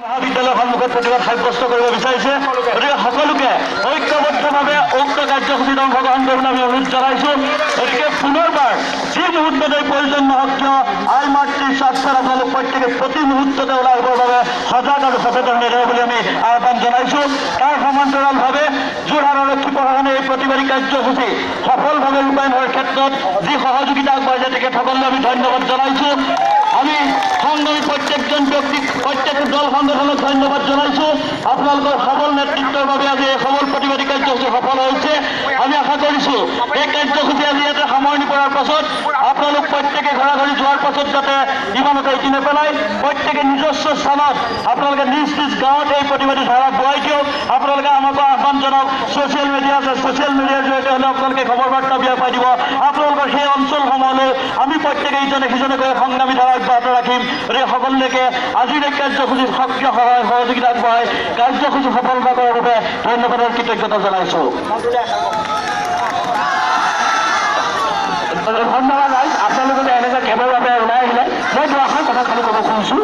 মহাবিদ্যালয়ৰ সন্মুখত প্ৰতিবাদ সাব্যস্ত কৰিব বিচাৰিছে। গতিকে সকলোকে ঐক্যবদ্ধভাৱে উক্ত কাৰ্যসূচীত অংশগ্ৰহণ কৰিবলৈ আমি অনুৰোধ জনাইছোঁ। গতিকে পুনৰবাৰ যি মুহূৰ্ততে প্ৰয়োজন নহওক কিয় আই মাতৃৰ স্বাৰ্থত আপোনালোক প্ৰত্যেকে প্ৰতি মুহূৰ্ততে ওলাই আহিবৰ বাবে সজাগ আৰু সচেতন হৈ থাকিব বুলি আমি আহ্বান জনাইছোঁ। তাৰ সমান্তৰালভাৱে যোৰহাট আৰক্ষী প্ৰশাসনে এই প্ৰতিবাদী কাৰ্যসূচী সফলভাৱে ৰূপায়ণ হোৱাৰ ক্ষেত্ৰত যি সহযোগিতা আগবঢ়াইছে তেখেতসকললৈ আমি ধন্যবাদ জনাইছোঁ। আমি সংগ্ৰামী প্ৰত্যেকজন ব্যক্তিক প্ৰত্যেকটো দল সংগঠনক ধন্যবাদ জনাইছোঁ। আপোনালোকৰ সবল নেতৃত্বৰ বাবে আজি এই সবল প্ৰতিবাদী কাৰ্যসূচী সফল হৈছে। আমি আশা কৰিছোঁ এই কাৰ্যসূচী আজি ইয়াতে সামৰণি পৰাৰ পাছত আপোনালোক প্ৰত্যেকে ঘৰা ঘৰি যোৱাৰ পাছত যাতে ইমানতে ইতি নেপেলাই প্ৰত্যেকে নিজস্ব স্থানত আপোনালোকে নিজ নিজ গাঁৱত এই প্ৰতিবাদী ধাৰা বোৱাই দিয়ক। আপোনালোকে আমাকো আহ্বান জনাওক। ছ'চিয়েল মিডিয়া আছে, ছ'চিয়েল মিডিয়াৰ জৰিয়তে হ'লে আপোনালোকে খবৰ বাৰ্তা বিয়পাই দিব। আপোনালোকৰ সেই অঞ্চলসমূহলৈ আমি প্ৰত্যেকে ইজনে সিজনে গৈ সংগ্ৰামী ধাৰা অব্যাহত ৰাখিম। গতিকে সকলোকে আজিৰ এই কাৰ্যসূচীত সক্ৰিয় সহায় সহযোগিতা আগবঢ়াই কাৰ্যসূচী সফলতা কৰাৰ বাবে ধন্যবাদ আৰু কৃতজ্ঞতা জনাইছোঁ। ধন্যবাদ ৰাইজ। আপোনালোকে যে এনেকৈ কেৱল বাবে ওলাই আহিলে মই দুআষাৰ কথা খালি ক'ব খুজিছোঁ।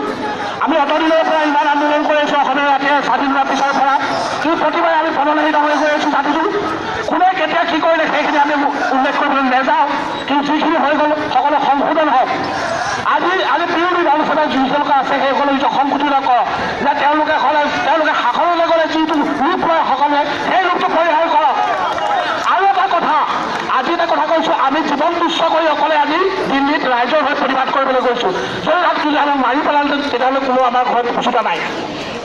আমি অতদিনৰ পৰা ইমান আন্দোলন কৰি আছোঁ অসমীয়া জাতিয়ে স্বাধীনতাৰ পিছৰ পৰা কি প্ৰতিবাৰে আমি পদলাহিত হৈ গৈ আছোঁ জাতিটো। কোনে কেতিয়া কি কৰিলে সেইখিনি আমি উল্লেখ কৰিবলৈ নাযাওঁ, কিন্তু যিখিনি হৈ গ'ল সকলো সংশোধন হওক। আজি বিৰোধী আলোচনা যিসকল আছে সেইসকলে যিটো সংশোধন কৰক যে তেওঁলোকে শাসনলৈ গ'লে যিটো ৰূপ লয় সকলোৱে সেই ৰূপটো পৰিহাৰ কৰক। আৰু এটা কথা, আজি এটা কথা কৈছোঁ, আমি জীৱন তুচ্ছ কৰি অকলে আজি দিল্লীত ৰাইজৰ হৈ প্ৰতিবাদ কৰিবলৈ গৈছোঁ। যদি তাত যদি আমাক মাৰি পেলালে তেতিয়াহ'লে কোনো আমাৰ ঘৰত উপস্থিত নাই।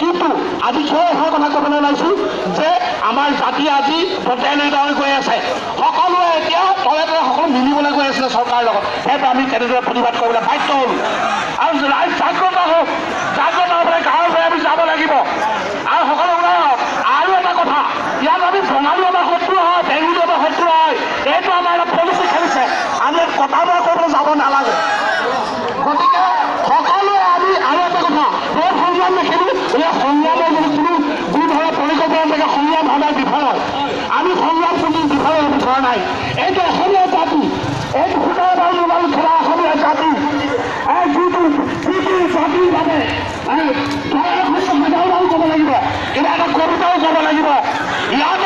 কিন্তু আজি কিয় এষাৰ কথা ক'বলৈ ওলাইছোঁ যে আমাৰ জাতি আজি বৰ্তায়নিত হৈ গৈ আছে। সকলোৱে এতিয়া তলে তলে সকলো মিলিবলৈ গৈ আছিলে চৰকাৰৰ লগত। সেইটো আমি তেনেদৰে প্ৰতিবাদ কৰিবলৈ বাধ্য হ'লোঁ। আৰু ৰাইজ জাগ্ৰত হওক, জাগ্ৰত হ'বলৈ গাঁৱৰ পৰা আমি যাব লাগিব আৰু সকলো ওলাই হওক। আৰু এটা কথা, ইয়াত আমি বঙালী আমাৰ শত্ৰু হয়, বেংগলী আমাৰ শত্ৰু হয়, এইটো আমাৰ এটা পলিচি খেলিছে। আমি কথা বতৰা কৰিবলৈ যাব নালাগে। গতিকে সকলোৱে আমি আৰু এটা কথা এই সংগ্ৰাম নেখেলোঁ। এই সংগ্ৰামৰ যদি কোনো দুধৰা পৰিকল্পনা থাকে সংগ্ৰাম সদায় বিফল হয়। আমি সংগ্ৰাম কোনো বিফল হ'ব বিচৰা নাই। এইটো অসমীয়া জাতি, এইটো সুতাৰ বাৰু ওলাল খেলা অসমীয়া জাতি, যিটো জাতিৰ বাবে হাজাৰো ক'ব লাগিব, কিবা এটা কবিতাও ক'ব লাগিব। ইয়াত